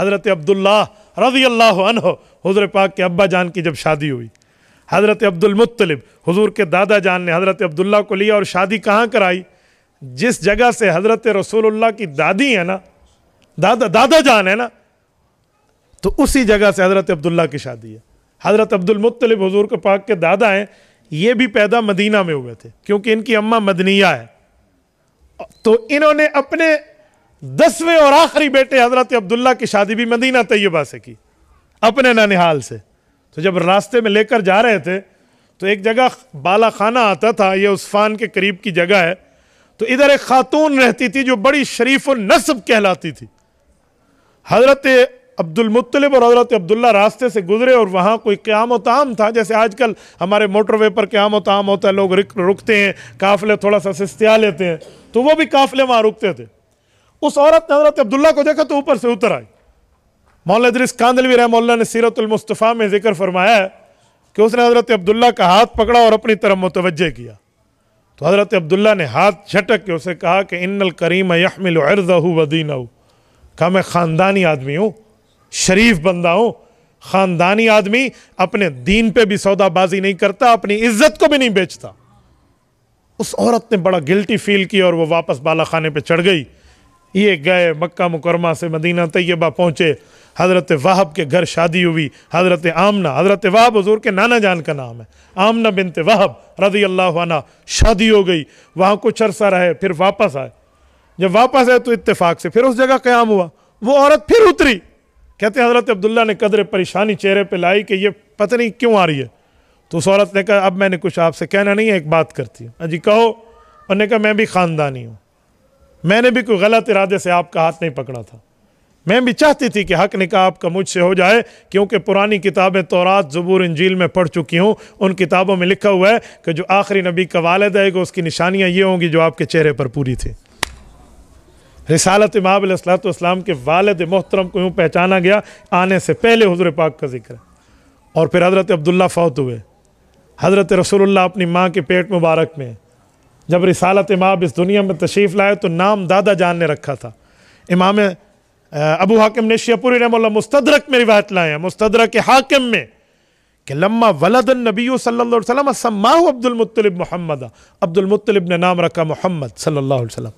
हज़रत अब्दुल्लाह रज़ी अल्लाह अन्हु, हुज़ूर पाक के अब्बा जान की जब शादी हुई, हज़रत अब्दुल मुत्तलिब हुज़ूर के दादा जान ने हज़रत अब्दुल्लाह को लिया और शादी कहाँ कराई? जिस जगह से हज़रत रसूलुल्लाह की दादी है ना, दादा जान है ना, तो उसी जगह से हज़रत अब्दुल्लाह की शादी है। हज़रत अब्दुल मुत्तलिब हुज़ूर के पाक के दादा हैं, ये भी पैदा मदीना में हुए थे क्योंकि इनकी अम्मा मदनिया है। तो इन्होंने अपने 10वें और आखिरी बेटे हज़रत अब्दुल्लाह की शादी भी मदीना तैयबा से की, अपने ननिहाल से। तो जब रास्ते में लेकर जा रहे थे तो एक जगह बाला खाना आता था, ये उस्फान के करीब की जगह है। तो इधर एक खातून रहती थी जो बड़ी शरीफ और नस्ब कहलाती थी। हज़रत अब्दुल मुत्तलिब और हज़रत अब्दुल्ला रास्ते से गुजरे और वहाँ कोई क़याम व ताम था, जैसे आजकल हमारे मोटरवे पर क़याम व ताम होता है, लोग रुकते हैं, काफ़िले थोड़ा सा सिस्तिया लेते हैं, तो वो भी काफ़िले वहाँ रुकते थे। उस औरत ने हज़रत अब्दुल्ला को देखा तो ऊपर से उतर आई। मौलाना इदरीस कांदलवी रहमतुल्लाह ने सीरतुल मुस्तफ़ा में जिक्र फरमाया है कि उसने हज़रत अब्दुल्ला का हाथ पकड़ा और अपनी तरफ मुतवज्जे किया। तो हज़रत अब्दुल्ला ने हाथ झटक के उसे कहा कि इन्नल करीम यहमिलु इर्ज़हु व दीनहु, कहा मैं ख़ानदानी आदमी हूँ, शरीफ बंदा हूँ। ख़ानदानी आदमी अपने दीन पे भी सौदाबाजी नहीं करता, अपनी इज्जत को भी नहीं बेचता। उस औरत ने बड़ा गिल्टी फील किया और वो वापस बाला खाने पे चढ़ गई। ये गए मक्का मुकरमा से मदीना तैयबा पहुँचे। हज़रत वहाब के घर शादी हुई, हज़रत आमना, हज़रत वहाब हुज़ूर के नाना जान का नाम है, आमना बिनत वहाब रज़ी अल्लाह अन्हा, शादी हो गई। वहाँ कुछ अरसा रहे, फिर वापस आए। जब वापस आए तो इत्तेफाक से फिर उस जगह क़याम हुआ। वो औरत फिर उतरी। कहते हैं हज़रत अब्दुल्ला ने कदर परेशानी चेहरे पे लाई कि ये पता नहीं क्यों आ रही है। तो उस औरत ने कहा अब मैंने कुछ आपसे कहना नहीं है, एक बात करती हूँ। अजी कहो। उन्होंने कहा मैं भी ख़ानदानी हूँ, मैंने भी कोई गलत इरादे से आपका हाथ नहीं पकड़ा था, मैं भी चाहती थी कि हक निकाह आपका मुझसे हो जाए, क्योंकि पुरानी किताबें तौरात ज़बूर इंजील में पढ़ चुकी हूँ। उन किताबों में लिखा हुआ है कि जो आखिरी नबी का वालिद आएगा उसकी निशानियाँ ये होंगी जो आपके चेहरे पर पूरी थी। रिसालत इमाम अलैहिस्सलाम के वालिद मोहतरम को यूँ पहचाना गया आने से पहले हुज़ूर पाक का जिक्र है। और फिर हज़रत अब्दुल्ला फौत हुए। हज़रत रसूलुल्लाह अपनी माँ के पेट मुबारक में जब रिसालत इमाम इस दुनिया में तशरीफ़ लाए तो नाम दादा जान ने रखा था। इमाम अबू हाकिम नेशियापुरी रहमतुल्लाह मुस्तदरक में रिवायत लाए हैं, मुस्तदरक हाकिम में, कि लम्मा वलद नबी सल्लल्लाहु अलैहि वसल्लम सम्माहु अब्दुल मुत्तलिब मोहम्मद, अब्दुल मुत्तलिब ने नाम रखा मोहम्मद सल्लल्लाहु अलैहि वसल्लम।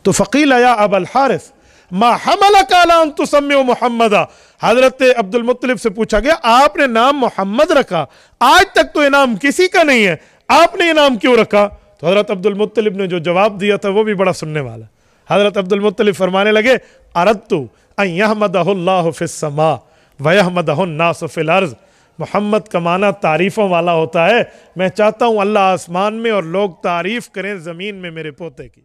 तो फ़क़ील या अबल हारिस मा हमलका अला अन तुसम्मिउ मोहम्मदा, हज़रत अब्दुल मुत्तलिब से पूछा गया आपने नाम मोहम्मद रखा, आज तक तो ये नाम किसी का नहीं है, आपने ये नाम क्यों रखा? तो हज़रत अब्दुल मुत्तलिब ने जो जवाब दिया था वो भी बड़ा सुनने वाला। हज़रत अब्दुल मुत्तलिब फरमाने लगे अरदतु अन यहमदहुल्लाहु फिस्समा व यहमदहुन नासु फिल अर्ज़। मोहम्मद का माना तारीफ़ों वाला होता है, मैं चाहता हूँ अल्लाह आसमान में और लोग तारीफ़ करें ज़मीन में मेरे पोते की।